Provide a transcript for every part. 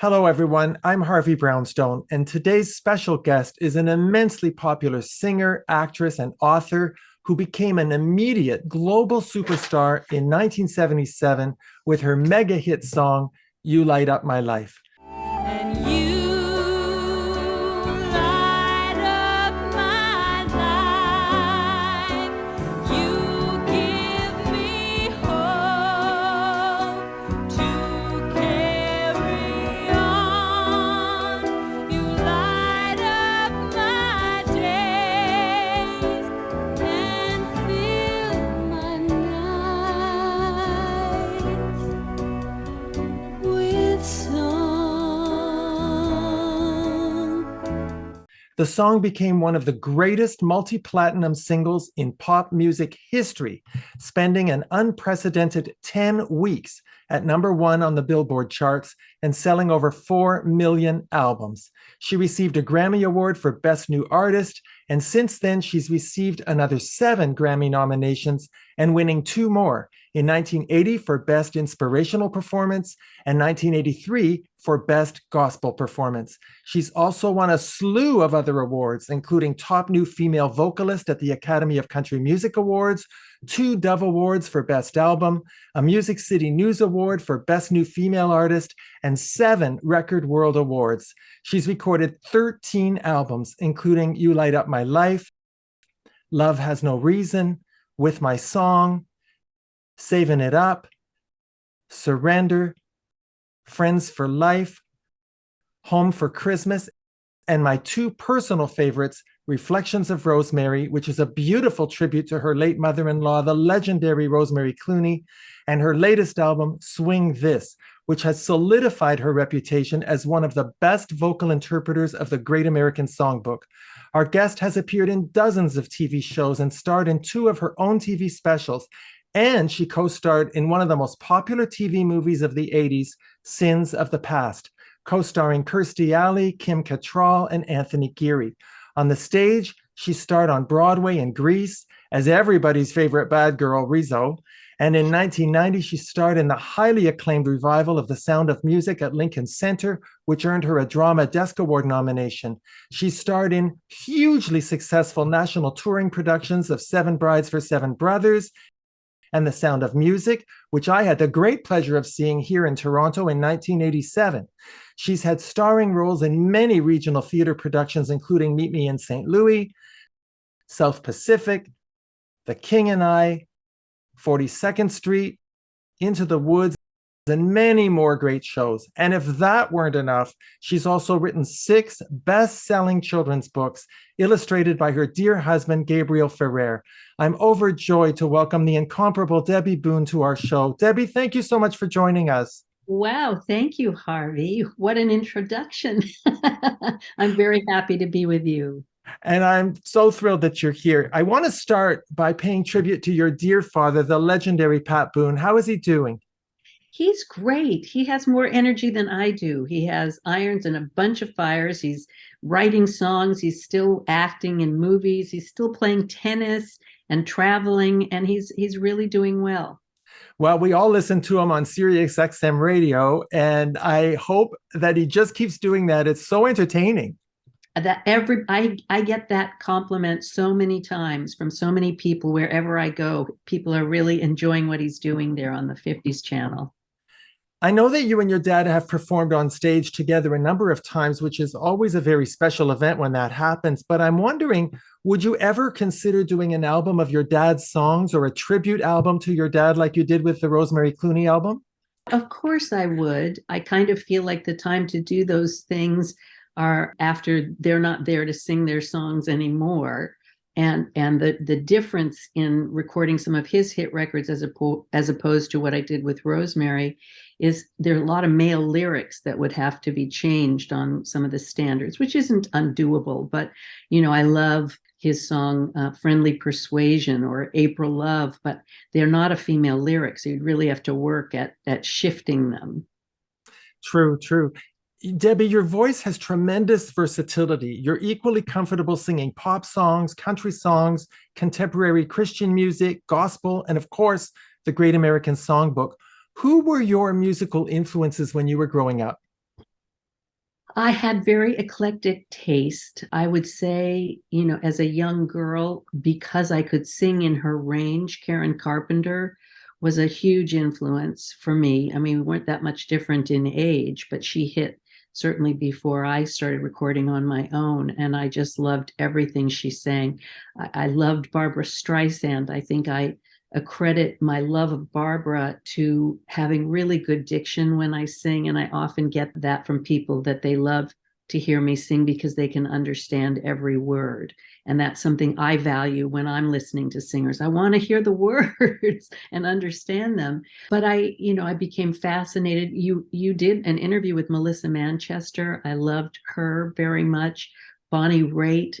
Hello, everyone. I'm Harvey Brownstone, and today's special guest is an immensely popular singer, actress, and author who became an immediate global superstar in 1977 with her mega hit song, You Light Up My Life. And you light up my life. You give me hope to carry on. You light up my days and fill my nights with song. The song became one of the greatest multi-platinum singles in pop music history, spending an unprecedented 10 weeks at #1 on the Billboard charts and selling over 4 million albums. She received a Grammy Award for Best New Artist, and since then she's received another 7 Grammy nominations and winning 2 more, in 1980 for Best Inspirational Performance and 1983 for Best Gospel Performance. She's also won a slew of other awards, including Top New Female Vocalist at the Academy of Country Music Awards, 2 Dove Awards for Best Album, a Music City News Award for Best New Female Artist, and 7 Record World Awards. She's recorded 13 albums, including You Light Up My Life, Love Has No Reason, With My Song, Savin' It Up, Surrender, Friends for Life, Home for Christmas, and my 2 personal favorites, Reflections of Rosemary, which is a beautiful tribute to her late mother-in-law, the legendary Rosemary Clooney, and her latest album, Swing This, which has solidified her reputation as one of the best vocal interpreters of the Great American Songbook. Our guest has appeared in dozens of TV shows and starred in 2 of her own TV specials, and she co-starred in one of the most popular TV movies of the 80s, Sins of the Past, co-starring Kirstie Alley, Kim Cattrall, and Anthony Geary. On the stage, she starred on Broadway in Grease as everybody's favorite bad girl, Rizzo. And in 1990, she starred in the highly acclaimed revival of The Sound of Music at Lincoln Center, which earned her a Drama Desk Award nomination. She starred in hugely successful national touring productions of Seven Brides for Seven Brothers and The Sound of Music, which I had the great pleasure of seeing here in Toronto in 1987. She's had starring roles in many regional theater productions, including Meet Me in St. Louis, South Pacific, The King and I, 42nd Street, Into the Woods, and many more great shows. And if that weren't enough, she's also written 6 best-selling children's books, illustrated by her dear husband, Gabriel Ferrer. I'm overjoyed to welcome the incomparable Debby Boone to our show. Debbie, thank you so much for joining us. Wow, thank you, Harvey. What an introduction. I'm very happy to be with you. And I'm so thrilled that you're here. I want to start by paying tribute to your dear father, the legendary Pat Boone. How is he doing? He's great. He has more energy than I do. He has irons and a bunch of fires. He's writing songs. He's still acting in movies. He's still playing tennis and traveling, and he's really doing well. Well, we all listen to him on Sirius XM radio, and I hope that he just keeps doing that. It's so entertaining. I get that compliment so many times from so many people wherever I go. People are really enjoying what he's doing there on the 50s channel. I know that you and your dad have performed on stage together a number of times, which is always a very special event when that happens. But I'm wondering, would you ever consider doing an album of your dad's songs or a tribute album to your dad like you did with the Rosemary Clooney album? Of course I would. I kind of feel like the time to do those things are after they're not there to sing their songs anymore. And the difference in recording some of his hit records as opposed to what I did with Rosemary is there are a lot of male lyrics that would have to be changed on some of the standards, which isn't undoable. But, you know, I love his song Friendly Persuasion or April Love, but they're not a female lyric. So you'd really have to work at shifting them. True, true. Debbie, your voice has tremendous versatility. You're equally comfortable singing pop songs, country songs, contemporary Christian music, gospel, and of course, the Great American Songbook. Who were your musical influences when you were growing up? I had very eclectic taste. I would say, as a young girl, because I could sing in her range, Karen Carpenter was a huge influence for me. I mean, we weren't that much different in age, but she hit certainly before I started recording on my own. And I just loved everything she sang. I loved Barbara Streisand. I think I accredit my love of Barbara to having really good diction when I sing. And I often get that from people that they love to hear me sing because they can understand every word. And that's something I value when I'm listening to singers. I want to hear the words and understand them. But I became fascinated. You did an interview with Melissa Manchester. I loved her very much. Bonnie Raitt.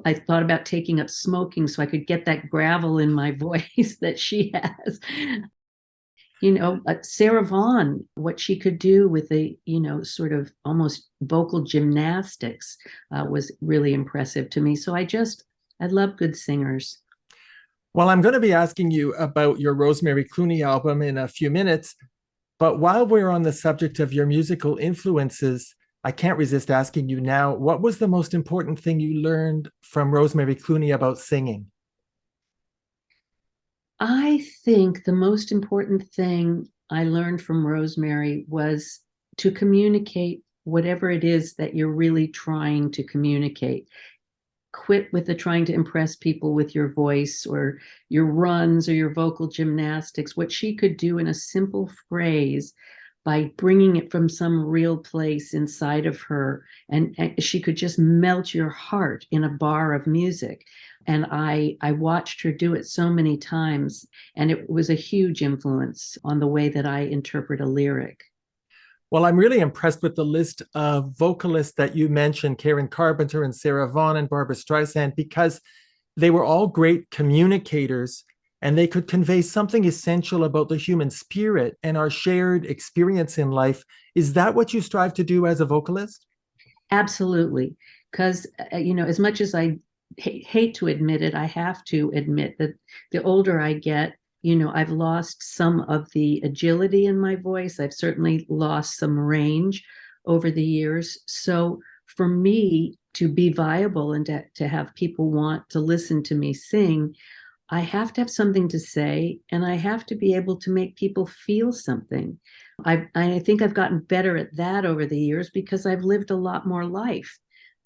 I thought about taking up smoking so I could get that gravel in my voice that she has. Sarah Vaughan, what she could do with the, sort of almost vocal gymnastics was really impressive to me. So I love good singers. Well, I'm going to be asking you about your Rosemary Clooney album in a few minutes. But while we're on the subject of your musical influences, I can't resist asking you now, what was the most important thing you learned from Rosemary Clooney about singing? I think the most important thing I learned from Rosemary was to communicate whatever it is that you're really trying to communicate. Quit with the trying to impress people with your voice or your runs or your vocal gymnastics. What she could do in a simple phrase by bringing it from some real place inside of her, and she could just melt your heart in a bar of music. And I watched her do it so many times, and it was a huge influence on the way that I interpret a lyric. Well, I'm really impressed with the list of vocalists that you mentioned, Karen Carpenter and Sarah Vaughan and Barbara Streisand, because they were all great communicators and they could convey something essential about the human spirit and our shared experience in life. Is that what you strive to do as a vocalist? Absolutely. Because, as much as I hate to admit it, I have to admit that the older I get, I've lost some of the agility in my voice. I've certainly lost some range over the years. So for me to be viable and to have people want to listen to me sing, I have to have something to say, and I have to be able to make people feel something. I think I've gotten better at that over the years because I've lived a lot more life.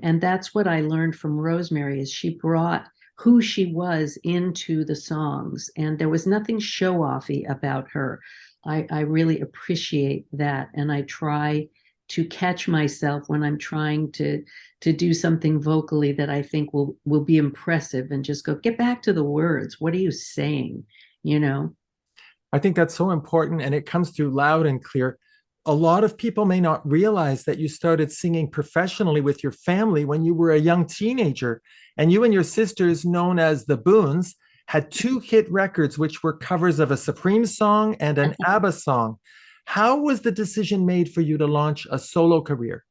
And that's what I learned from Rosemary, is she brought who she was into the songs, and there was nothing show-offy about her. I really appreciate that, and I try to catch myself when I'm trying to do something vocally that I think will be impressive, and just go, get back to the words. What are you saying? I think that's so important, and it comes through loud and clear. A lot of people may not realize that you started singing professionally with your family when you were a young teenager, and you and your sisters, known as the Boones, had 2 hit records which were covers of a Supreme song and an ABBA song. How was the decision made for you to launch a solo career?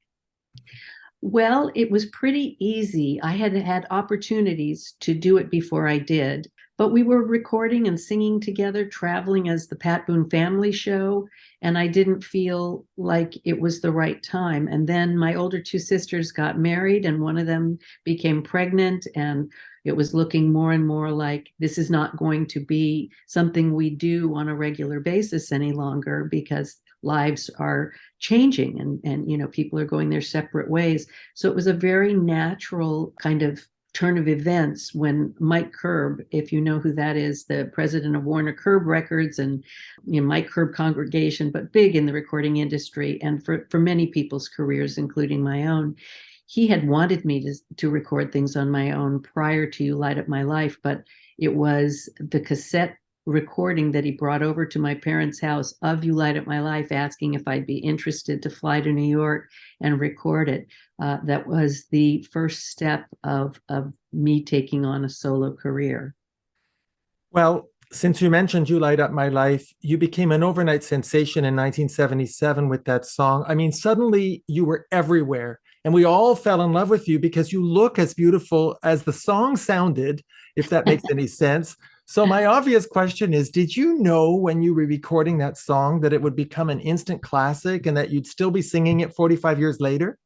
Well, it was pretty easy. I had had opportunities to do it before I did, but we were recording and singing together, traveling as the Pat Boone Family Show, and I didn't feel like it was the right time. And then my older 2 sisters got married, and one of them became pregnant, and it was looking more and more like this is not going to be something we do on a regular basis any longer, because lives are changing and people are going their separate ways. So it was a very natural kind of turn of events when Mike Curb, if you know who that is, the president of Warner Curb Records, and Mike Curb Congregation, but big in the recording industry and for many people's careers, including my own. He had wanted me to record things on my own prior to You Light Up My Life, but it was the cassette recording that he brought over to my parents' house of You Light Up My Life, asking if I'd be interested to fly to New York and record it. That was the first step of me taking on a solo career. Well, since you mentioned You Light Up My Life, you became an overnight sensation in 1977 with that song. I mean, suddenly you were everywhere, and we all fell in love with you because you look as beautiful as the song sounded, if that makes any sense. So my obvious question is, did you know when you were recording that song that it would become an instant classic and that you'd still be singing it 45 years later?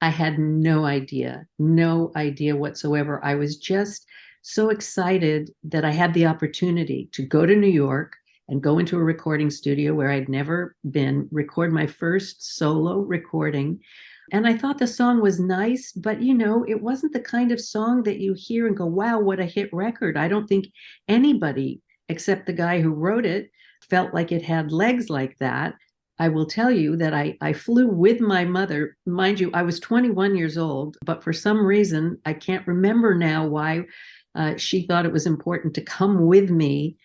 I had no idea whatsoever. I was just so excited that I had the opportunity to go to New York and go into a recording studio where I'd never been, record my first solo recording. And I thought the song was nice, but it wasn't the kind of song that you hear and go, wow, what a hit record. I don't think anybody except the guy who wrote it felt like it had legs like that. I will tell you that I flew with my mother. Mind you, I was 21 years old, but for some reason, I can't remember now why she thought it was important to come with me.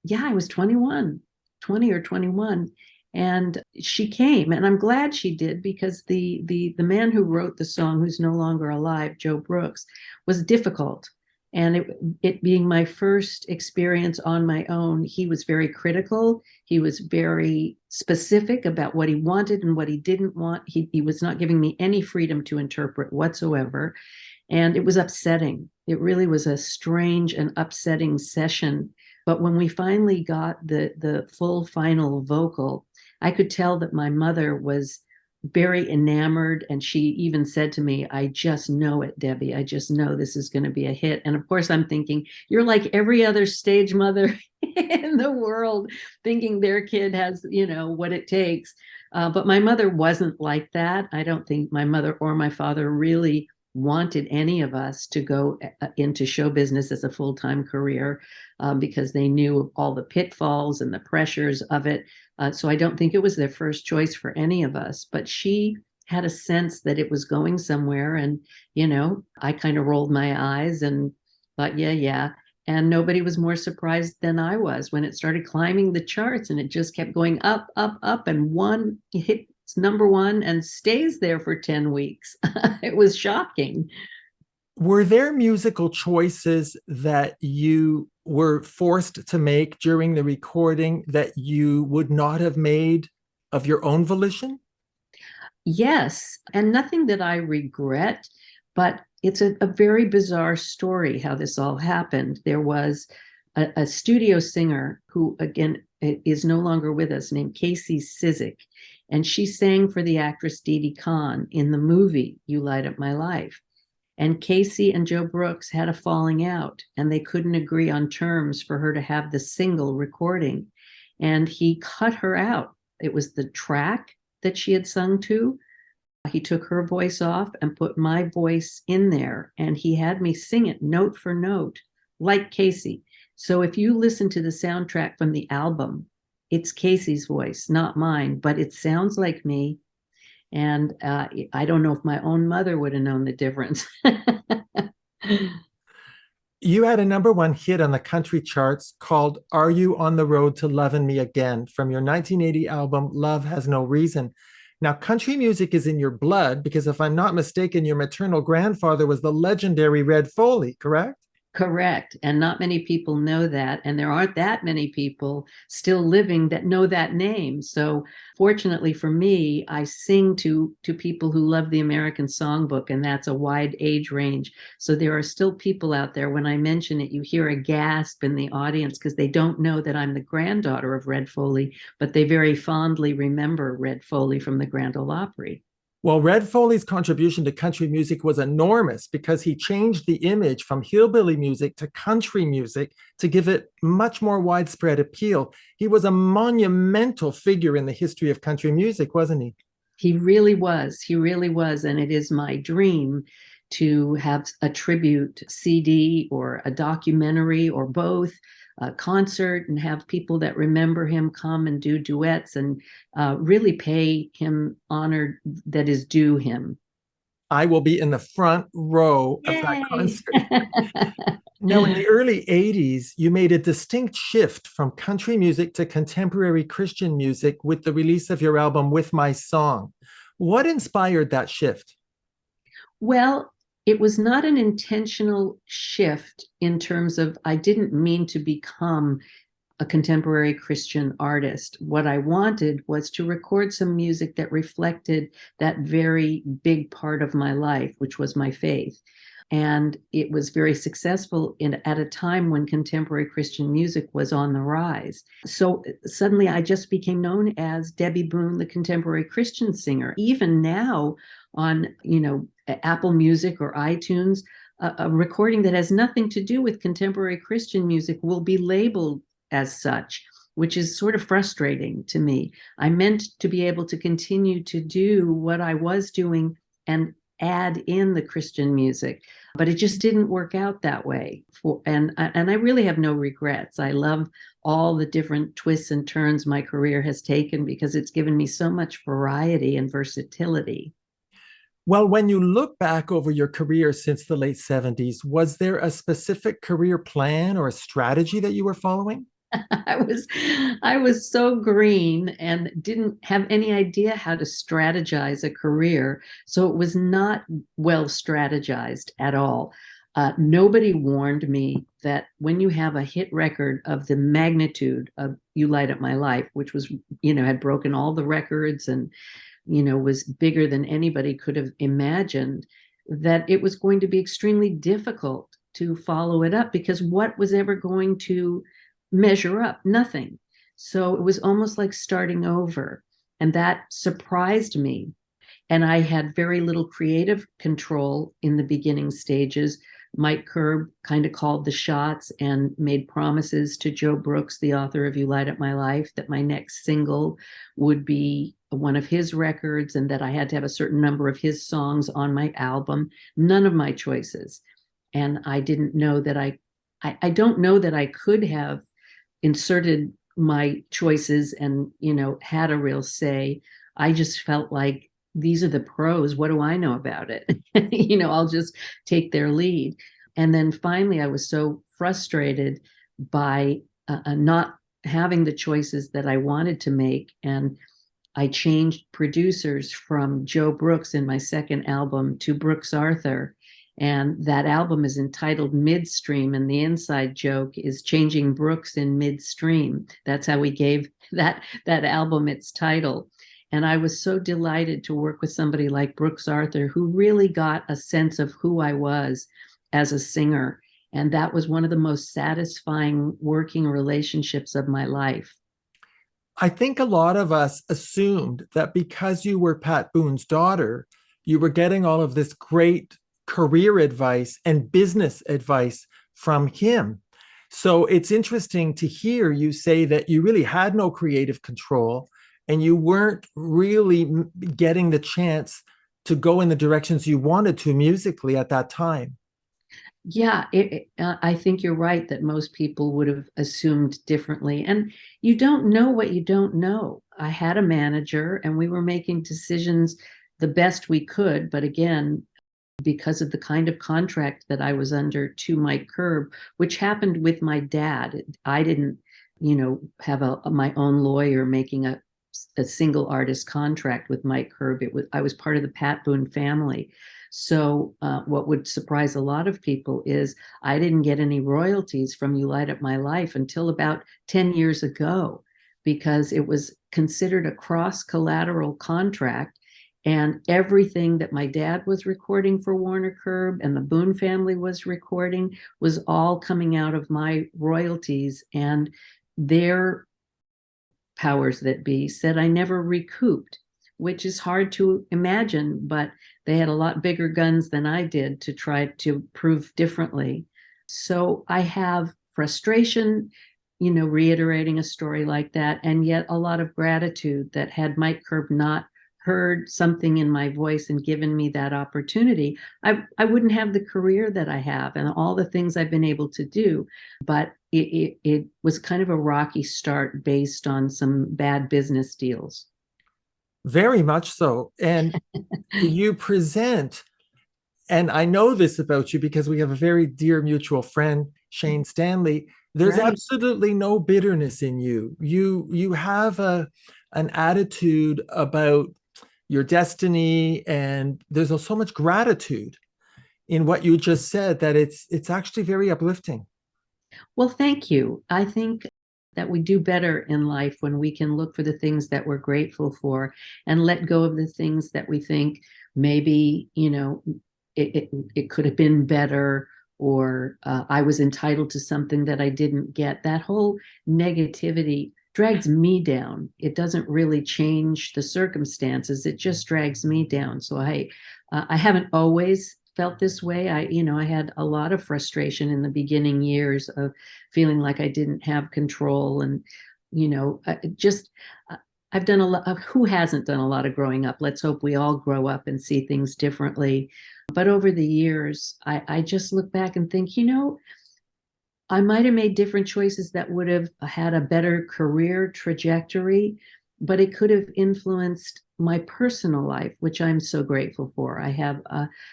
Yeah, I was 21, 20 or 21. And she came, and I'm glad she did, because the man who wrote the song, who's no longer alive, Joe Brooks, was difficult. And it being my first experience on my own, he was very critical. He was very specific about what he wanted and what he didn't want. He was not giving me any freedom to interpret whatsoever. And it was upsetting. It really was a strange and upsetting session. But when we finally got the full final vocal, I could tell that my mother was very enamored, and she even said to me, I just know it, Debbie. I just know this is going to be a hit. And of course, I'm thinking, you're like every other stage mother in the world, thinking their kid has, what it takes. But my mother wasn't like that. I don't think my mother or my father really wanted any of us to go into show business as a full-time career, because they knew all the pitfalls and the pressures of it. So I don't think it was their first choice for any of us, but she had a sense that it was going somewhere. And, I kind of rolled my eyes and thought, yeah. And nobody was more surprised than I was when it started climbing the charts, and it just kept going up, up, up. And one hit number one and stays there for 10 weeks. It was shocking. Were there musical choices that you were forced to make during the recording that you would not have made of your own volition? Yes, and nothing that I regret, but it's a very bizarre story how this all happened. There was a studio singer who, again, is no longer with us, named Casey Cizik, and she sang for the actress Didi Khan in the movie You Light Up My Life. And Casey and Joe Brooks had a falling out, and they couldn't agree on terms for her to have the single recording. And he cut her out. It was the track that she had sung to. He took her voice off and put my voice in there, and he had me sing it note for note, like Casey. So if you listen to the soundtrack from the album, it's Casey's voice, not mine, but it sounds like me. And I don't know if my own mother would have known the difference. You had a number one hit on the country charts called Are You on the Road to Lovin' Me Again from your 1980 album, Love Has No Reason. Now, country music is in your blood because if I'm not mistaken, your maternal grandfather was the legendary Red Foley, correct? Correct. And not many people know that. And there aren't that many people still living that know that name. So fortunately for me, I sing to people who love the American Songbook, and that's a wide age range. So there are still people out there, when I mention it, you hear a gasp in the audience because they don't know that I'm the granddaughter of Red Foley, but they very fondly remember Red Foley from the Grand Ole Opry. Well, Red Foley's contribution to country music was enormous because he changed the image from hillbilly music to country music to give it much more widespread appeal. He was a monumental figure in the history of country music, wasn't he? He really was. He really was. And it is my dream to have a tribute CD or a documentary or both, a concert, and have people that remember him come and do duets and really pay him honor that is due him. I will be in the front row of that concert. Now, in the early 80s, you made a distinct shift from country music to contemporary Christian music with the release of your album, With My Song. What inspired that shift? Well, it was not an intentional shift in terms of, I didn't mean to become a contemporary Christian artist. What I wanted was to record some music that reflected that very big part of my life, which was my faith. And it was very successful at a time when contemporary Christian music was on the rise. So suddenly I just became known as Debby Boone, the contemporary Christian singer. Even now on, Apple Music or iTunes, a recording that has nothing to do with contemporary Christian music will be labeled as such, which is sort of frustrating to me. I meant to be able to continue to do what I was doing and add in the Christian music, but it just didn't work out that way. And I really have no regrets. I love all the different twists and turns my career has taken because it's given me so much variety and versatility. Well, when you look back over your career since the late 70s, was there a specific career plan or a strategy that you were following? I was so green and didn't have any idea how to strategize a career. So it was not well strategized at all. Nobody warned me that when you have a hit record of the magnitude of You Light Up My Life, which was, had broken all the records and, was bigger than anybody could have imagined, that it was going to be extremely difficult to follow it up because what was ever going to measure up? Nothing. So it was almost like starting over. And that surprised me. And I had very little creative control in the beginning stages. Mike Curb kind of called the shots and made promises to Joe Brooks, the author of You Light Up My Life, that my next single would be one of his records and that I had to have a certain number of his songs on my album. None of my choices. And I didn't know that I don't know that I could have inserted my choices and, had a real say. I just felt like these are the pros. What do I know about it? I'll just take their lead. And then finally, I was so frustrated by not having the choices that I wanted to make. And I changed producers from Joe Brooks in my second album to Brooks Arthur. And that album is entitled Midstream, and the inside joke is changing Brooks in midstream. That's how we gave that album its title. And I was so delighted to work with somebody like Brooks Arthur, who really got a sense of who I was as a singer. And that was one of the most satisfying working relationships of my life. I think a lot of us assumed that because you were Pat Boone's daughter, you were getting all of this great career advice and business advice from him. So it's interesting to hear you say that you really had no creative control and you weren't really getting the chance to go in the directions you wanted to musically at that time. Yeah, I think you're right that most people would have assumed differently. And you don't know what you don't know. I had a manager and we were making decisions the best we could. But again, because of the kind of contract that I was under to Mike Curb, which happened with my dad. I didn't, have my own lawyer making a single artist contract with Mike Curb. I was part of the Pat Boone family. So what would surprise a lot of people is I didn't get any royalties from You Light Up My Life until about 10 years ago, because it was considered a cross-collateral contract. And everything that my dad was recording for Warner Curb and the Boone family was recording was all coming out of my royalties. And their powers that be said I never recouped, which is hard to imagine, but they had a lot bigger guns than I did to try to prove differently. So I have frustration, reiterating a story like that, and yet a lot of gratitude that had Mike Curb not heard something in my voice and given me that opportunity, I wouldn't have the career that I have and all the things I've been able to do. But it was kind of a rocky start based on some bad business deals. Very much so. And you present, and I know this about you because we have a very dear mutual friend, Shane Stanley. There's Right. absolutely no bitterness in you. You have an attitude about your destiny, and there's so much gratitude in what you just said that it's actually very uplifting. Well, thank you. I think that we do better in life when we can look for the things that we're grateful for and let go of the things that we think maybe, it could have been better, or I was entitled to something that I didn't get. That whole negativity drags me down. It doesn't really change the circumstances. It just drags me down. So I haven't always felt this way. I had a lot of frustration in the beginning years of feeling like I didn't have control, and just I've done a lot of, who hasn't done a lot of growing up? Let's hope we all grow up and see things differently. But over the years, I just look back and think, I might have made different choices that would have had a better career trajectory, but it could have influenced my personal life, which I'm so grateful for. I have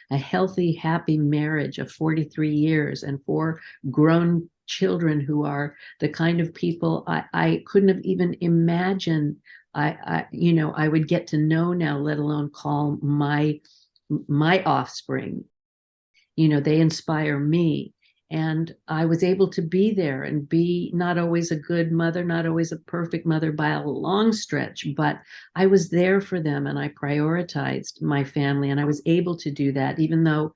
a healthy, happy marriage of 43 years and 4 grown children who are the kind of people I couldn't have even imagined I would get to know now, let alone call my offspring. They inspire me. And I was able to be there and be not always a good mother, not always a perfect mother by a long stretch, but I was there for them and I prioritized my family. And I was able to do that, even though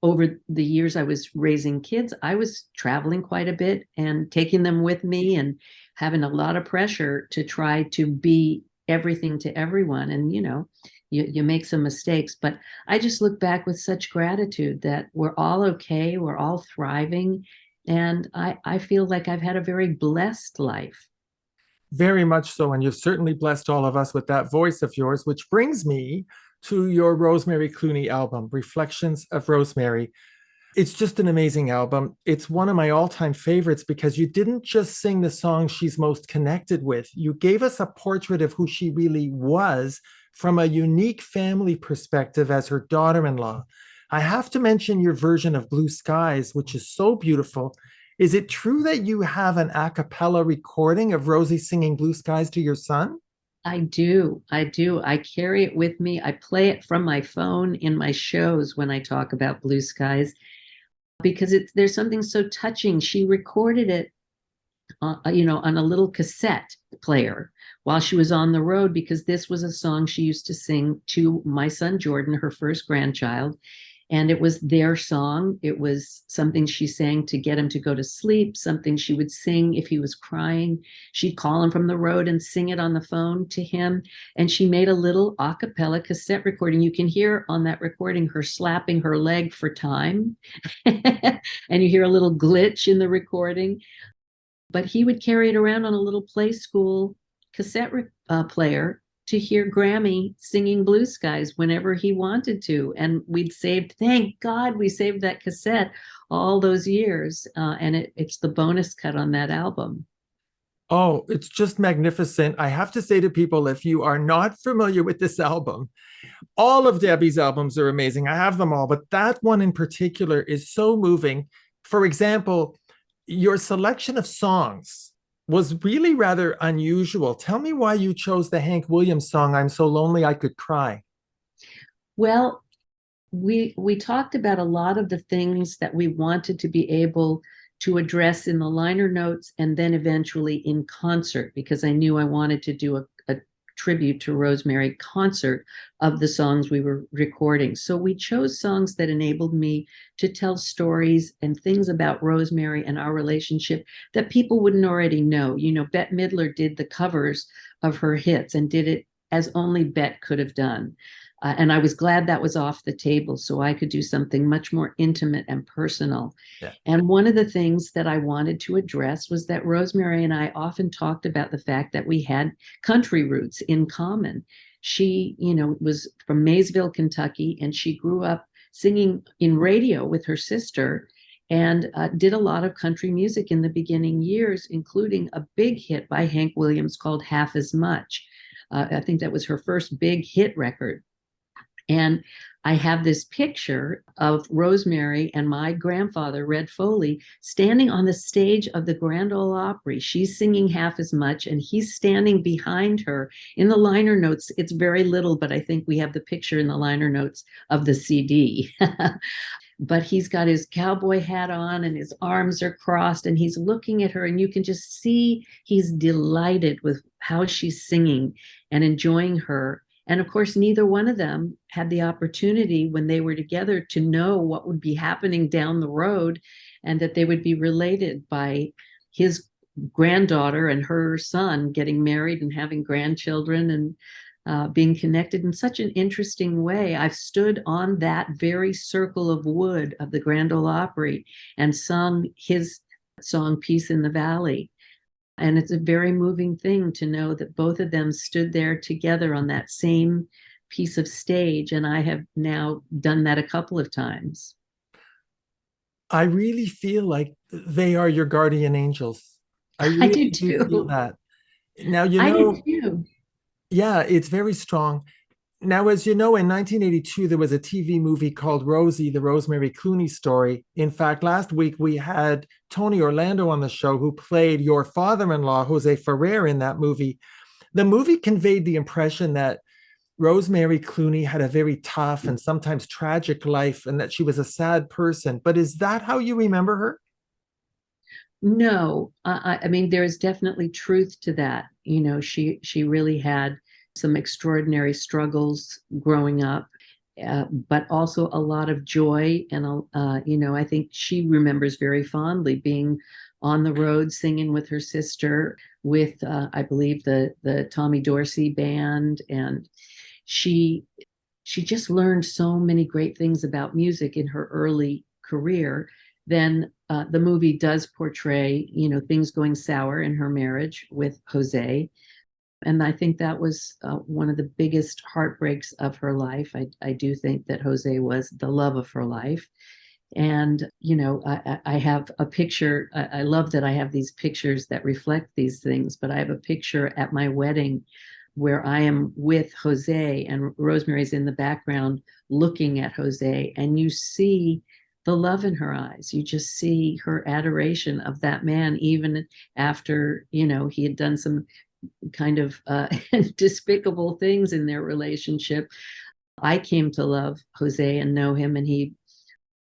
over the years I was raising kids, I was traveling quite a bit and taking them with me and having a lot of pressure to try to be everything to everyone. And, you make some mistakes, but I just look back with such gratitude that we're all okay, we're all thriving, and I feel like I've had a very blessed life. Very much so. And you've certainly blessed all of us with that voice of yours, which brings me to your Rosemary Clooney album, Reflections of Rosemary. It's just an amazing album. It's one of my all-time favorites because you didn't just sing the song she's most connected with. You gave us a portrait of who she really was from a unique family perspective as her daughter-in-law. I have to mention your version of Blue Skies, which is so beautiful. Is it true that you have an a cappella recording of Rosie singing Blue Skies to your son? I do. I carry it with me. I play it from my phone in my shows when I talk about Blue Skies, because there's something so touching. She recorded it, on a little cassette player while she was on the road, because this was a song she used to sing to my son Jordan, her first grandchild. And it was their song. It was something she sang to get him to go to sleep, something she would sing if he was crying. She'd call him from the road and sing it on the phone to him. And she made a little a cappella cassette recording. You can hear on that recording her slapping her leg for time. And you hear a little glitch in the recording. But he would carry it around on a little play school cassette player to hear Grammy singing Blue Skies whenever he wanted to. And thank God we saved that cassette all those years. And it's the bonus cut on that album. Oh, it's just magnificent. I have to say to people, if you are not familiar with this album, all of Debbie's albums are amazing. I have them all, but that one in particular is so moving. For example, your selection of songs was really rather unusual. Tell me why you chose the Hank Williams song, I'm So Lonely I Could Cry. Well, we talked about a lot of the things that we wanted to be able to address in the liner notes and then eventually in concert, because I knew I wanted to do a tribute to Rosemary concert of the songs we were recording. So we chose songs that enabled me to tell stories and things about Rosemary and our relationship that people wouldn't already know. Bette Midler did the covers of her hits and did it as only Bette could have done. And I was glad that was off the table so I could do something much more intimate and personal. Yeah. And one of the things that I wanted to address was that Rosemary and I often talked about the fact that we had country roots in common. She, was from Maysville, Kentucky, and she grew up singing in radio with her sister and did a lot of country music in the beginning years, including a big hit by Hank Williams called Half as Much. I think that was her first big hit record. And I have this picture of Rosemary and my grandfather, Red Foley, standing on the stage of the Grand Ole Opry. She's singing Half as Much, and he's standing behind her. In the liner notes, it's very little, but I think we have the picture in the liner notes of the CD. But he's got his cowboy hat on and his arms are crossed and he's looking at her, and you can just see he's delighted with how she's singing and enjoying her. And of course, neither one of them had the opportunity when they were together to know what would be happening down the road, and that they would be related by his granddaughter and her son getting married and having grandchildren, and being connected in such an interesting way. I've stood on that very circle of wood of the Grand Ole Opry and sung his song, Peace in the Valley. And it's a very moving thing to know that both of them stood there together on that same piece of stage. And I have now done that a couple of times. I really feel like they are your guardian angels. I I really do do feel too. that. Now, you I know, do too. yeah, it's very strong. Now, as you know, in 1982, there was a TV movie called Rosie, the Rosemary Clooney story. In fact, last week we had Tony Orlando on the show, who played your father-in-law, Jose Ferrer, in that movie. The movie conveyed the impression that Rosemary Clooney had a very tough and sometimes tragic life, and that she was a sad person. But is that how you remember her? No, I mean, there is definitely truth to that. You know, she really had some extraordinary struggles growing up, but also a lot of joy. And, you know, I think she remembers very fondly being on the road singing with her sister, with, I believe, the Tommy Dorsey band. And she just learned so many great things about music in her early career. Then the movie does portray, you know, things going sour in her marriage with Jose. And I think that was one of the biggest heartbreaks of her life. I do think that Jose was the love of her life. And, you know, I have a picture. I love that I have these pictures that reflect these things, but I have a picture at my wedding where I am with Jose and Rosemary's in the background looking at Jose, and you see the love in her eyes. You just see her adoration of that man, even after, you know, he had done some kind of despicable things in their relationship. I came to love Jose and know him, and he,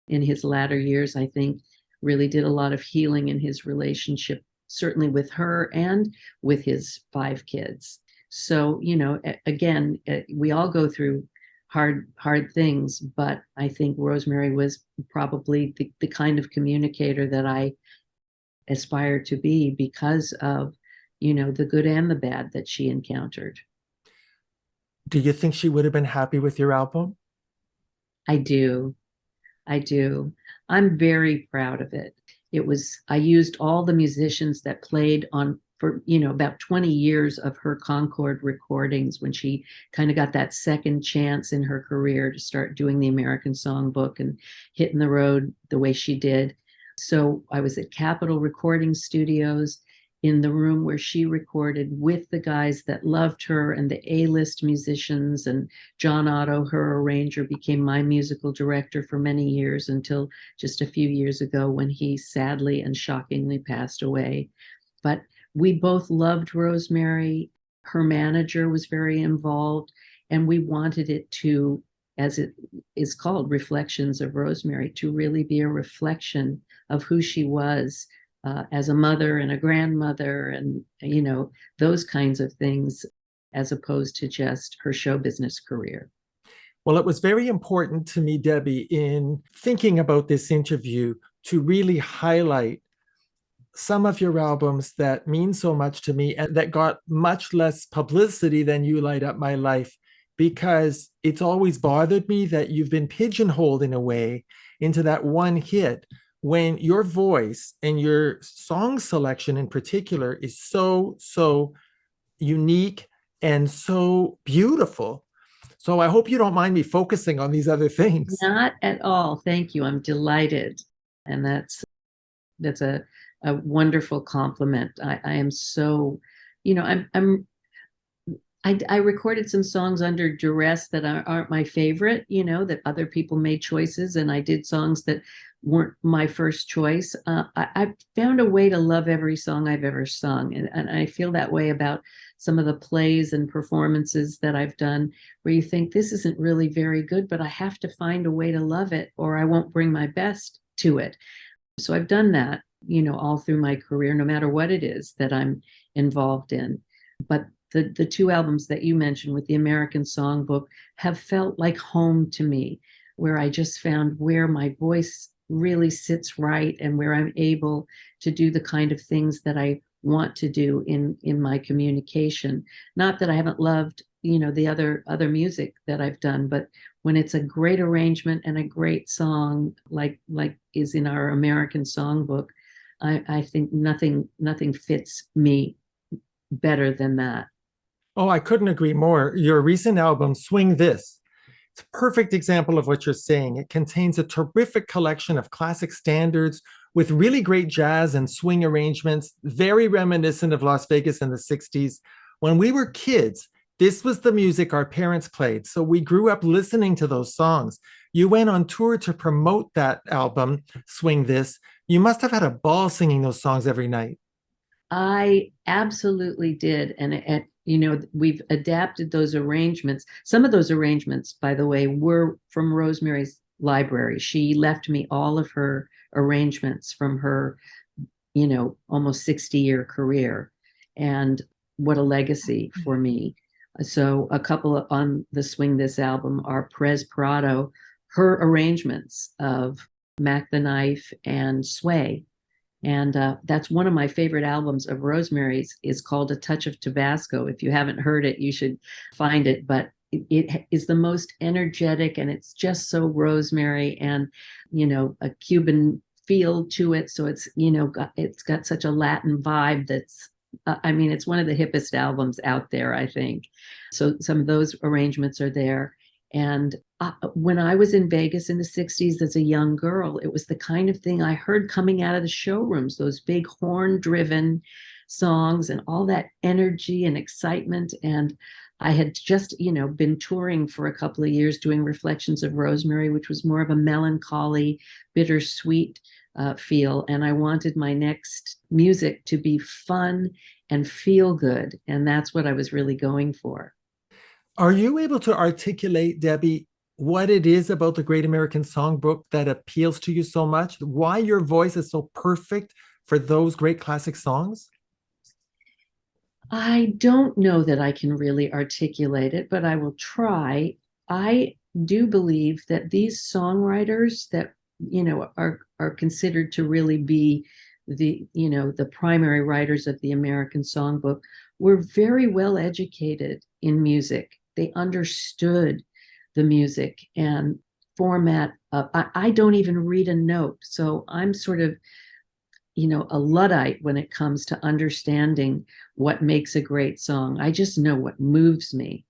in his latter years, I think, really did a lot of healing in his relationship, certainly with her and with his 5 kids. So, you know, again, we all go through hard things, but I think Rosemary was probably the kind of communicator that I aspire to be because of, you know, the good and the bad that she encountered. Do you think she would have been happy with your album? I do. I do. I'm very proud of it. I used all the musicians that played on for, you know, about 20 years of her Concord recordings when she kind of got that second chance in her career to start doing the American Songbook and hitting the road the way she did. So I was at Capitol Recording Studios in the room where she recorded with the guys that loved her and the A-list musicians. And John Otto, her arranger, became my musical director for many years until just a few years ago when he sadly and shockingly passed away. But we both loved Rosemary. Her manager was very involved, and we wanted it to, as it is called, Reflections of Rosemary, to really be a reflection of who she was as a mother and a grandmother, and, you know, those kinds of things, as opposed to just her show business career. Well, it was very important to me, Debbie, in thinking about this interview, to really highlight some of your albums that mean so much to me and that got much less publicity than You Light Up My Life, because it's always bothered me that you've been pigeonholed in a way into that one hit, when your voice and your song selection in particular is so unique and so beautiful. So I hope you don't mind me focusing on these other things. Not at all. Thank you. I'm delighted. And that's a wonderful compliment. I am so, you know, I recorded some songs under duress that aren't my favorite, you know, that other people made choices, and I did songs that weren't my first choice. I found a way to love every song I've ever sung, and I feel that way about some of the plays and performances that I've done, where you think this isn't really very good, but I have to find a way to love it or I won't bring my best to it. So I've done that, you know, all through my career, no matter what it is that I'm involved in. But the two albums that you mentioned with the American Songbook have felt like home to me, where I just found where my voice really sits right and where I'm able to do the kind of things that I want to do in my communication. Not that I haven't loved, the other music that I've done, but when it's a great arrangement and a great song like is in our American Songbook, I think nothing fits me better than that. Oh, I couldn't agree more. Your recent album, Swing This, it's a perfect example of what you're saying. It contains a terrific collection of classic standards with really great jazz and swing arrangements, very reminiscent of Las Vegas in the 60s. When we were kids, this was the music our parents played. So we grew up listening to those songs. You went on tour to promote that album, Swing This. You must have had a ball singing those songs every night. I absolutely did. And we've adapted those arrangements. Some of those arrangements, by the way, were from Rosemary's library. She left me all of her arrangements from her, almost 60-year career. And what a legacy for me. So a couple on the Swing This album are Perez Prado, her arrangements of Mac the Knife and Sway. And that's one of my favorite albums of Rosemary's, is called A Touch of Tabasco. If you haven't heard it, you should find it. But it is the most energetic, and it's just so Rosemary, and, a Cuban feel to it. So it's, it's got such a Latin vibe that's, it's one of the hippest albums out there, I think. So some of those arrangements are there. And when I was in Vegas in the 60s as a young girl, it was the kind of thing I heard coming out of the showrooms, those big horn-driven songs and all that energy and excitement. And I had just, been touring for a couple of years doing Reflections of Rosemary, which was more of a melancholy, bittersweet feel. And I wanted my next music to be fun and feel good. And that's what I was really going for. Are you able to articulate, Debbie, what it is about the Great American Songbook that appeals to you so much? Why your voice is so perfect for those great classic songs? I don't know that I can really articulate it, but I will try. I do believe that these songwriters that, are considered to really be the primary writers of the American Songbook were very well educated in music. They understood the music and format. I don't even read a note. So I'm sort of, a Luddite when it comes to understanding what makes a great song. I just know what moves me.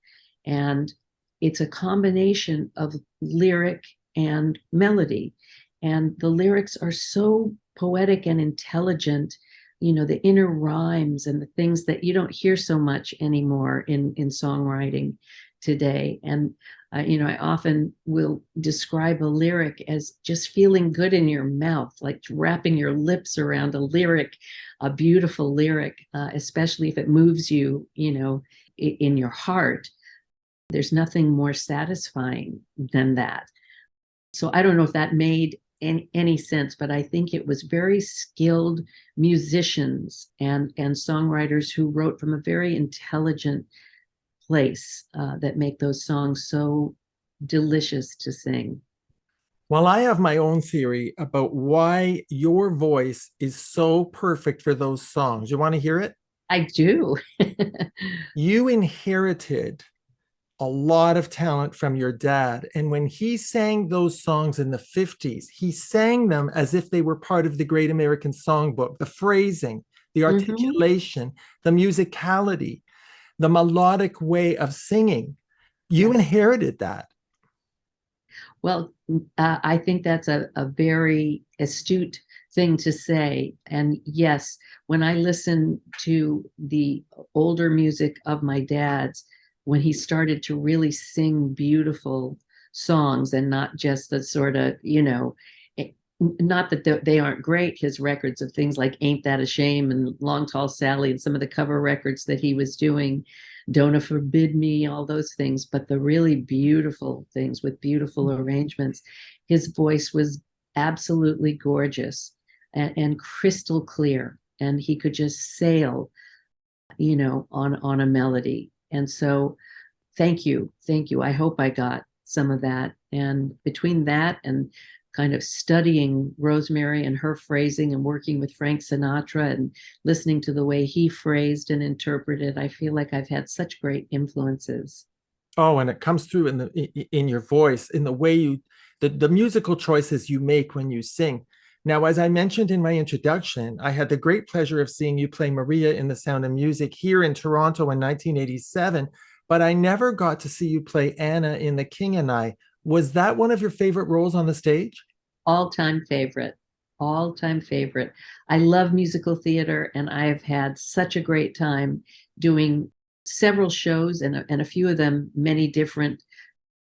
And it's a combination of lyric and melody. And the lyrics are so poetic and intelligent, the inner rhymes and the things that you don't hear so much anymore in songwriting today. And, I often will describe a lyric as just feeling good in your mouth, like wrapping your lips around a lyric, a beautiful lyric, especially if it moves you, in your heart. There's nothing more satisfying than that. So I don't know if that made any sense, but I think it was very skilled musicians and songwriters who wrote from a very intelligent place that make those songs so delicious to sing. Well, I have my own theory about why your voice is so perfect for those songs. You want to hear it? I do. You inherited a lot of talent from your dad. And when he sang those songs in the 50s, he sang them as if they were part of the Great American Songbook, the phrasing, the articulation, the musicality, the melodic way of singing. You inherited that. Well, I think that's a very astute thing to say. And yes, when I listen to the older music of my dad's, when he started to really sing beautiful songs and not just the sort of, not that they aren't great, his records of things like Ain't That a Shame and Long Tall Sally and some of the cover records that he was doing, Don't Forbid Me, all those things, but the really beautiful things with beautiful arrangements. His voice was absolutely gorgeous and crystal clear, and he could just sail on a melody. And so thank you. I hope I got some of that. And between that and kind of studying Rosemary and her phrasing and working with Frank Sinatra and listening to the way he phrased and interpreted, I feel like I've had such great influences. Oh, and it comes through in your voice, in the way the musical choices you make when you sing. Now, as I mentioned in my introduction, I had the great pleasure of seeing you play Maria in The Sound of Music here in Toronto in 1987, but I never got to see you play Anna in The King and I. Was that one of your favorite roles on the stage? All-time favorite. All-time favorite. I love musical theater, and I've had such a great time doing several shows, and a few of them, many different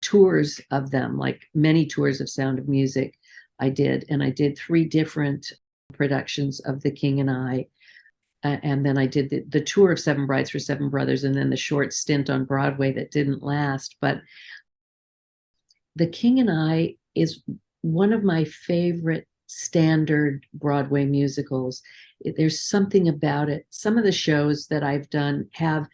tours of them, like many tours of Sound of Music I did. And I did 3 different productions of The King and I. And then I did the tour of Seven Brides for Seven Brothers, and then the short stint on Broadway that didn't last. But The King and I is one of my favorite standard Broadway musicals. There's something about it. Some of the shows that I've done have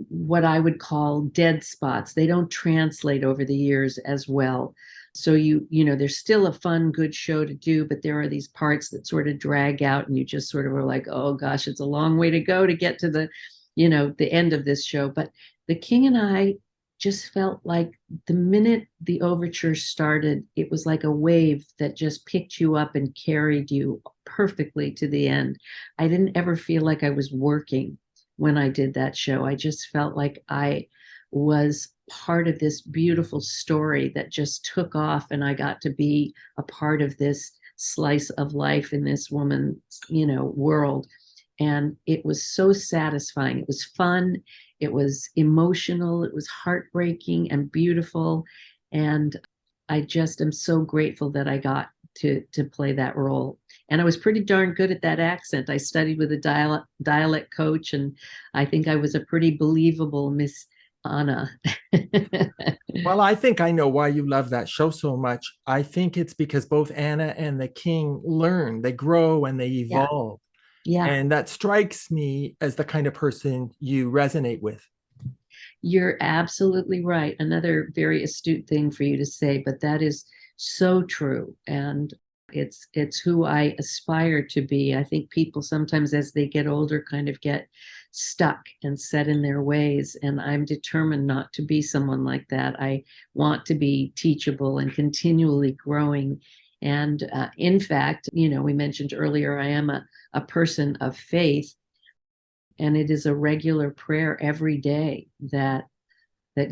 what I would call dead spots. They don't translate over the years as well. So there's still a fun, good show to do, but there are these parts that sort of drag out, and you just sort of are like, oh gosh, it's a long way to go to get to the end of this show. But The King and I just felt like the minute the overture started, it was like a wave that just picked you up and carried you perfectly to the end. I didn't ever feel like I was working when I did that show. I just felt like I was part of this beautiful story that just took off, and I got to be a part of this slice of life in this woman's, world. And it was so satisfying. It was fun. It was emotional. It was heartbreaking and beautiful. And I just am so grateful that I got to play that role. And I was pretty darn good at that accent. I studied with a dialect coach, and I think I was a pretty believable Miss Anna. Well, I think I know why you love that show so much. I think it's because both Anna and the King learn, they grow, and they evolve. Yeah. And that strikes me as the kind of person you resonate with. You're absolutely right. Another very astute thing for you to say, but that is so true. And it's who I aspire to be. I think people sometimes, as they get older, kind of get stuck and set in their ways. And I'm determined not to be someone like that. I want to be teachable and continually growing. And in fact, we mentioned earlier, I am a person of faith. And it is a regular prayer every day that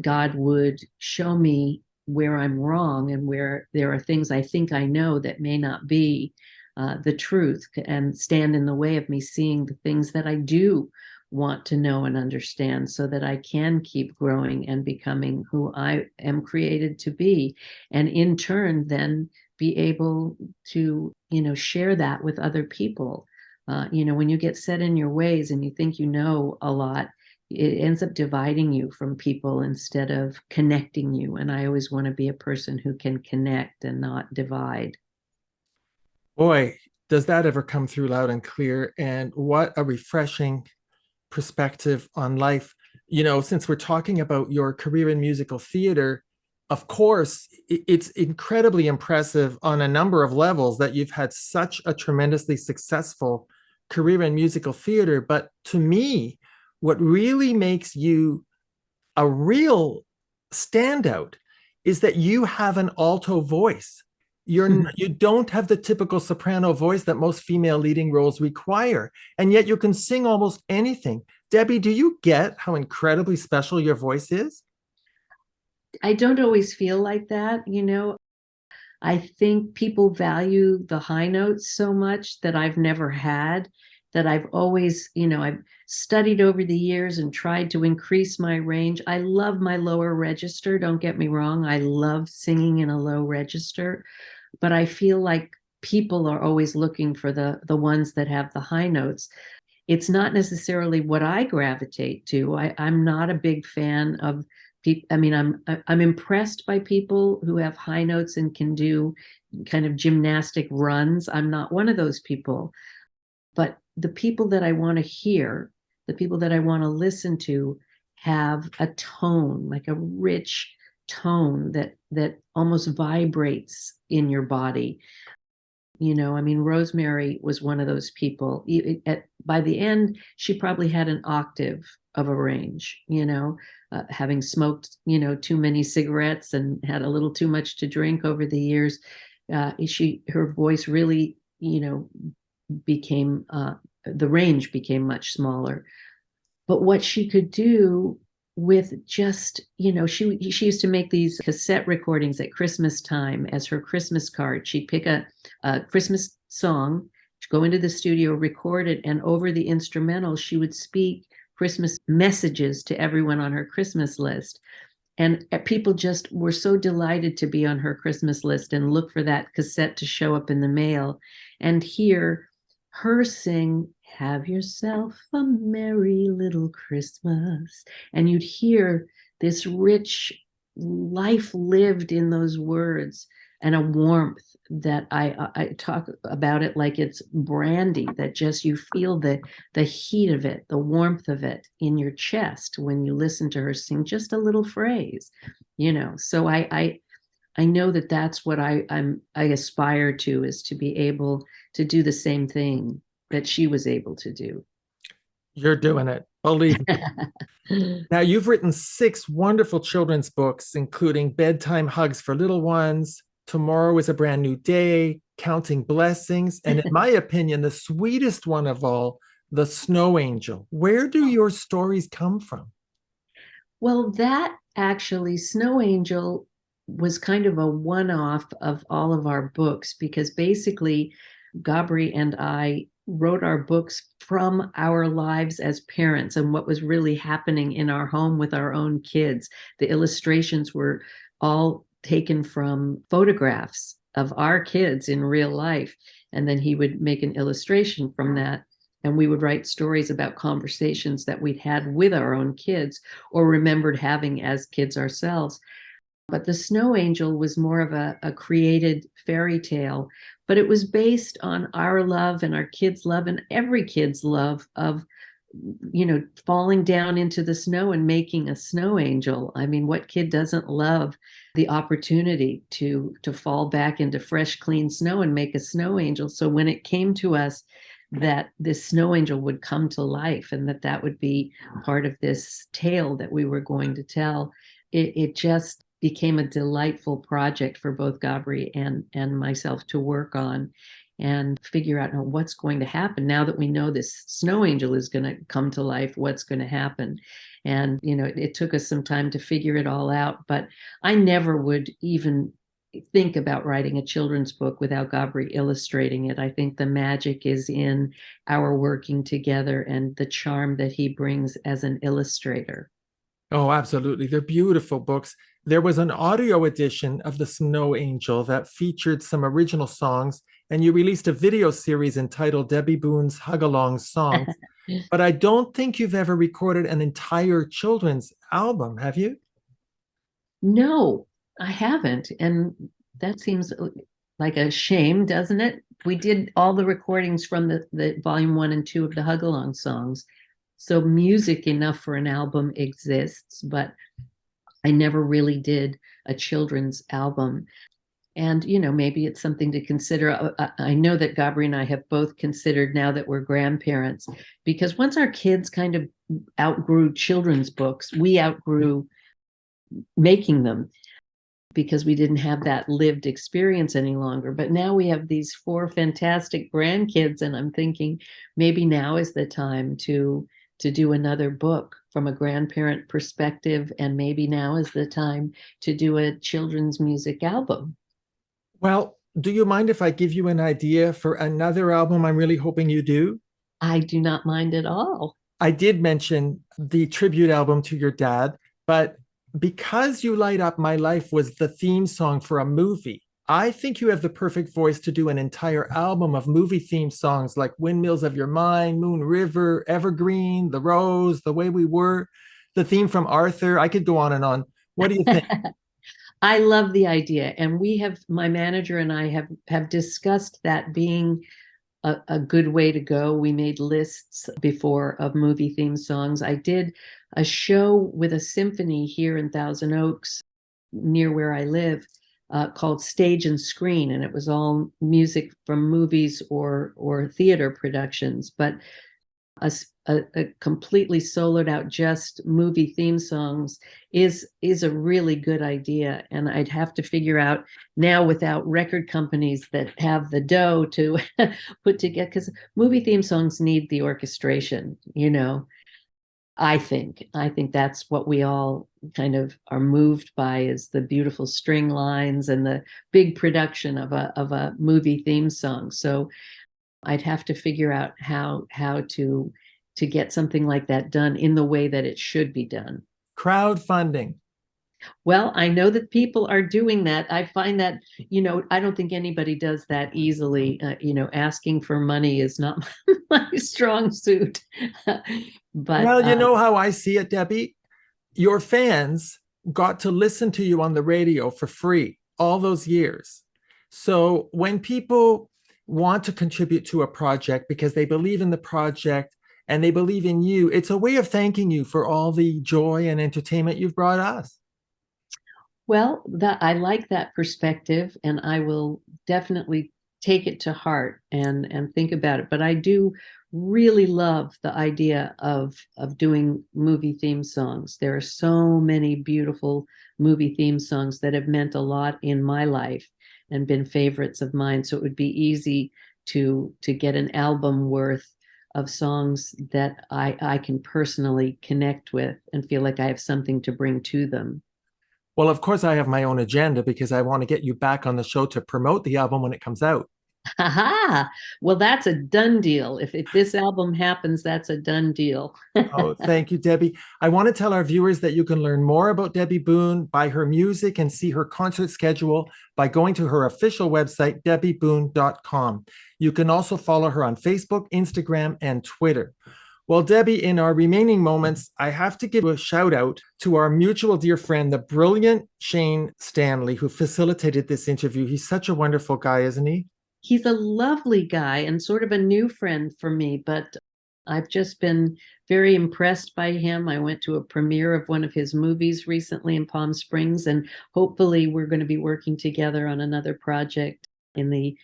God would show me where I'm wrong and where there are things I think I know that may not be the truth, and stand in the way of me seeing the things that I do want to know and understand, so that I can keep growing and becoming who I am created to be. And in turn, then be able to, share that with other people. When you get set in your ways and you think you know a lot, it ends up dividing you from people instead of connecting you. And I always want to be a person who can connect and not divide. Boy, does that ever come through loud and clear. And what a refreshing perspective on life. Since we're talking about your career in musical theater, of course, it's incredibly impressive on a number of levels that you've had such a tremendously successful career in musical theater. But to me, what really makes you a real standout is that you have an alto voice. You don't have the typical soprano voice that most female leading roles require, and yet you can sing almost anything. Debbie, do you get how incredibly special your voice is? I don't always feel like that. I think people value the high notes so much that I've never had, that I've always, I've studied over the years and tried to increase my range. I love my lower register. Don't get me wrong. I love singing in a low register, but I feel like people are always looking for the ones that have the high notes. It's not necessarily what I gravitate to. I'm not a big fan of people. I mean, I'm impressed by people who have high notes and can do kind of gymnastic runs. I'm not one of those people. But the people that I want to hear, the people that I want to listen to have a tone, like a rich tone that almost vibrates in your body. You know, I mean, Rosemary was one of those people. By the end, she probably had an octave of a range, you know, having smoked, you know, too many cigarettes and had a little too much to drink over the years. Her voice really, you know, became, the range became much smaller. But what she could do with just, you know, she used to make these cassette recordings at Christmas time as her Christmas card. She'd pick a Christmas song, go into the studio, record it, and over the instrumental, she would speak Christmas messages to everyone on her Christmas list. And people just were so delighted to be on her Christmas list and look for that cassette to show up in the mail and hear her sing, "Have yourself a merry little Christmas." And you'd hear this rich life lived in those words and a warmth that I talk about it like it's brandy, that just you feel the heat of it, the warmth of it in your chest when you listen to her sing just a little phrase, you know. So I know that that's what I aspire to, is to be able to do the same thing that she was able to do. You're doing it, believe me. Now, you've written 6 wonderful children's books, including Bedtime Hugs for Little Ones, Tomorrow is a Brand New Day, Counting Blessings, and in my opinion, the sweetest one of all, The Snow Angel. Where do your stories come from? Well, that actually, Snow Angel was kind of a one-off of all of our books, because basically Gabri and I wrote our books from our lives as parents and what was really happening in our home with our own kids. The illustrations were all taken from photographs of our kids in real life. And then he would make an illustration from that. And we would write stories about conversations that we'd had with our own kids or remembered having as kids ourselves. But the Snow Angel was more of a created fairy tale, but it was based on our love and our kids' love and every kid's love of, you know, falling down into the snow and making a snow angel. I mean, what kid doesn't love the opportunity to fall back into fresh, clean snow and make a snow angel? So when it came to us that this snow angel would come to life and that would be part of this tale that we were going to tell, it just became a delightful project for both Gabri and myself to work on and figure out what's going to happen now that we know this snow angel is going to come to life. What's going to happen? And, you know, it took us some time to figure it all out, but I never would even think about writing a children's book without Gabri illustrating it. I think the magic is in our working together and the charm that he brings as an illustrator. Oh, absolutely. They're beautiful books. There was an audio edition of The Snow Angel that featured some original songs, and you released a video series entitled Debby Boone's Hug Along Songs. But I don't think you've ever recorded an entire children's album, have you? No, I haven't. And that seems like a shame, doesn't it? We did all the recordings from the volume 1 and 2 of the Hug Along songs. So music enough for an album exists, but I never really did a children's album. And, you know, maybe it's something to consider. I know that Gabri and I have both considered now that we're grandparents, because once our kids kind of outgrew children's books, we outgrew making them because we didn't have that lived experience any longer. But now we have these 4 fantastic grandkids, and I'm thinking maybe now is the time to do another book from a grandparent perspective, and maybe now is the time to do a children's music album. Well, do you mind if I give you an idea for another album I'm really hoping you do? I do not mind at all. I did mention the tribute album to your dad, but because You Light Up My Life was the theme song for a movie, I think you have the perfect voice to do an entire album of movie theme songs like Windmills of Your Mind, Moon River, Evergreen, The Rose, The Way We Were, the theme from Arthur. I could go on and on. What do you think? I love the idea. And my manager and I have discussed that being a good way to go. We made lists before of movie theme songs. I did a show with a symphony here in Thousand Oaks, near where I live, called Stage and Screen, and it was all music from movies or theater productions. But a completely soloed out just movie theme songs is a really good idea. And I'd have to figure out now, without record companies that have the dough to put together, because movie theme songs need the orchestration, you know. I think that's what we all kind of are moved by, is the beautiful string lines and the big production of a movie theme song. So I'd have to figure out how to get something like that done in the way that it should be done. Crowdfunding. Well, I know that people are doing that. I find that, you know, I don't think anybody does that easily. You know, asking for money is not my strong suit. But well, you know how I see it, Debbie? Your fans got to listen to you on the radio for free all those years. So when people want to contribute to a project because they believe in the project and they believe in you, it's a way of thanking you for all the joy and entertainment you've brought us. Well, that I like that perspective, and I will definitely take it to heart and think about it. But I do really love the idea of doing movie theme songs. There are so many beautiful movie theme songs that have meant a lot in my life and been favorites of mine. So it would be easy to get an album worth of songs that I can personally connect with and feel like I have something to bring to them. Well, of course, I have my own agenda because I want to get you back on the show to promote the album when it comes out. Aha! Well, that's a done deal. If this album happens, that's a done deal. Oh, thank you, Debbie. I want to tell our viewers that you can learn more about Debby Boone, buy her music, and see her concert schedule by going to her official website, debbyboone.com. You can also follow her on Facebook, Instagram, and Twitter. Well, Debbie, in our remaining moments, I have to give a shout out to our mutual dear friend, the brilliant Shane Stanley, who facilitated this interview. He's such a wonderful guy, isn't he? He's a lovely guy and sort of a new friend for me, but I've just been very impressed by him. I went to a premiere of one of his movies recently in Palm Springs, and hopefully we're going to be working together on another project in the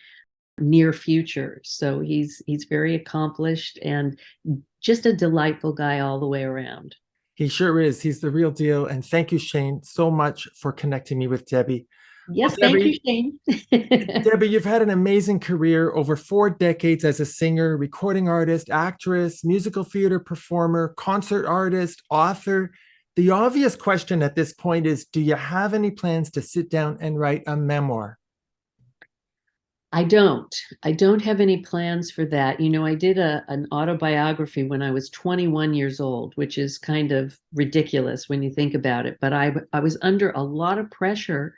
near future. So he's very accomplished and just a delightful guy all the way around. He sure is. He's the real deal. And thank you, Shane, so much for connecting me with Debbie. Yes, well, thank Debbie, you, Shane. Debbie, you've had an amazing career, over 4 decades as a singer, recording artist, actress, musical theater performer, concert artist, author. The obvious question at this point is, do you have any plans to sit down and write a memoir? I don't have any plans for that. You know, I did an autobiography when I was 21 years old, which is kind of ridiculous when you think about it. But I was under a lot of pressure.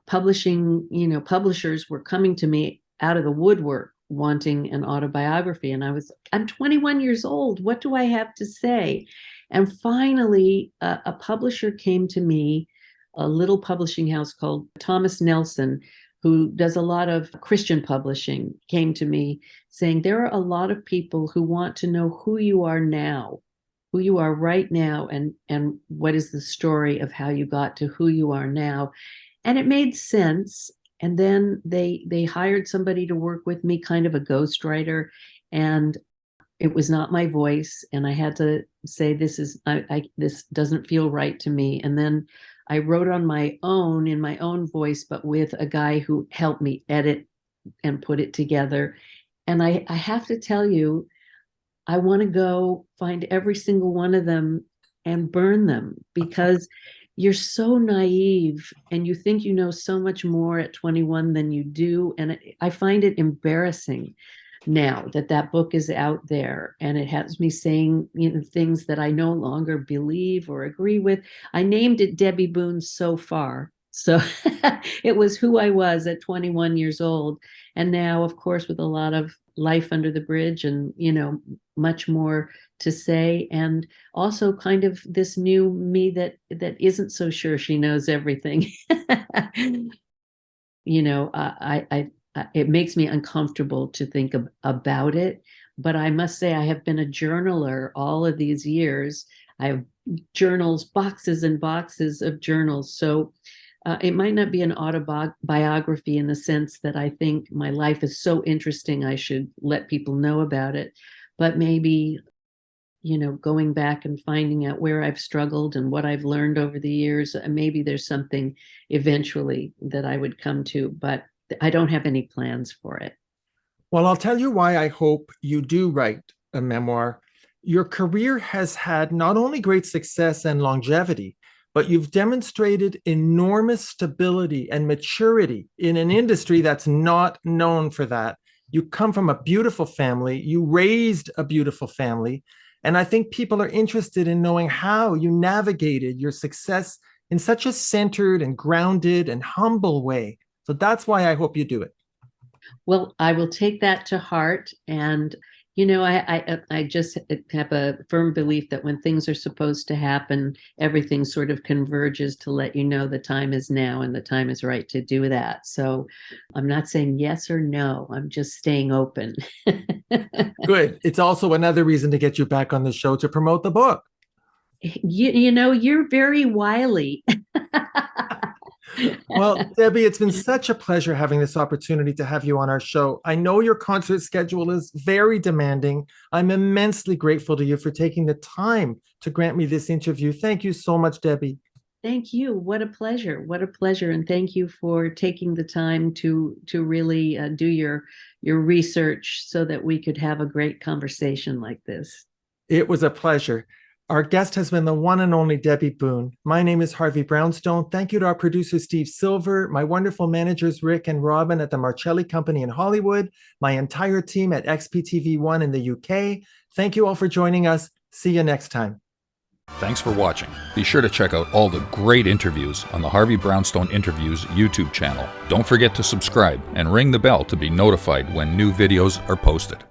Publishers were coming to me out of the woodwork wanting an autobiography. And I'm 21 years old. What do I have to say? And finally, a publisher came to me, a little publishing house called Thomas Nelson, who does a lot of Christian publishing, came to me saying, there are a lot of people who want to know who you are now, who you are right now, and what is the story of how you got to who you are now. And it made sense. And then they hired somebody to work with me, kind of a ghostwriter, and it was not my voice. And I had to say, this doesn't feel right to me. And then I wrote on my own, in my own voice, but with a guy who helped me edit and put it together. And I have to tell you, I want to go find every single one of them and burn them, because you're so naive and you think you know so much more at 21 than you do. And I find it embarrassing now that book is out there, and it has me saying, things that I no longer believe or agree with. I named it Debby Boone so far. So it was who I was at 21 years old. And now, of course, with a lot of life under the bridge and, much more to say, and also kind of this new me that isn't so sure she knows everything. it makes me uncomfortable to think about it. But I must say, I have been a journaler all of these years. I have journals, boxes and boxes of journals. So it might not be an autobiography in the sense that I think my life is so interesting I should let people know about it. But maybe, going back and finding out where I've struggled and what I've learned over the years, maybe there's something eventually that I would come to, but I don't have any plans for it. Well, I'll tell you why I hope you do write a memoir. Your career has had not only great success and longevity, but you've demonstrated enormous stability and maturity in an industry that's not known for that. You come from a beautiful family, you raised a beautiful family, and I think people are interested in knowing how you navigated your success in such a centered and grounded and humble way. So that's why I hope you do it. Well, I will take that to heart. And, I just have a firm belief that when things are supposed to happen, everything sort of converges to let you know the time is now and the time is right to do that. So I'm not saying yes or no. I'm just staying open. Good. It's also another reason to get you back on the show to promote the book. You're very wily. Well, Debbie, it's been such a pleasure having this opportunity to have you on our show. I know your concert schedule is very demanding. I'm immensely grateful to you for taking the time to grant me this interview. Thank you so much, Debbie. Thank you. What a pleasure. What a pleasure. And thank you for taking the time to really do your research so that we could have a great conversation like this. It was a pleasure. Our guest has been the one and only Debby Boone. My name is Harvey Brownstone. Thank you to our producer, Steve Silver, my wonderful managers, Rick and Robin at the Marcelli Company in Hollywood, my entire team at XPTV1 in the UK. Thank you all for joining us. See you next time. Thanks for watching. Be sure to check out all the great interviews on the Harvey Brownstone Interviews YouTube channel. Don't forget to subscribe and ring the bell to be notified when new videos are posted.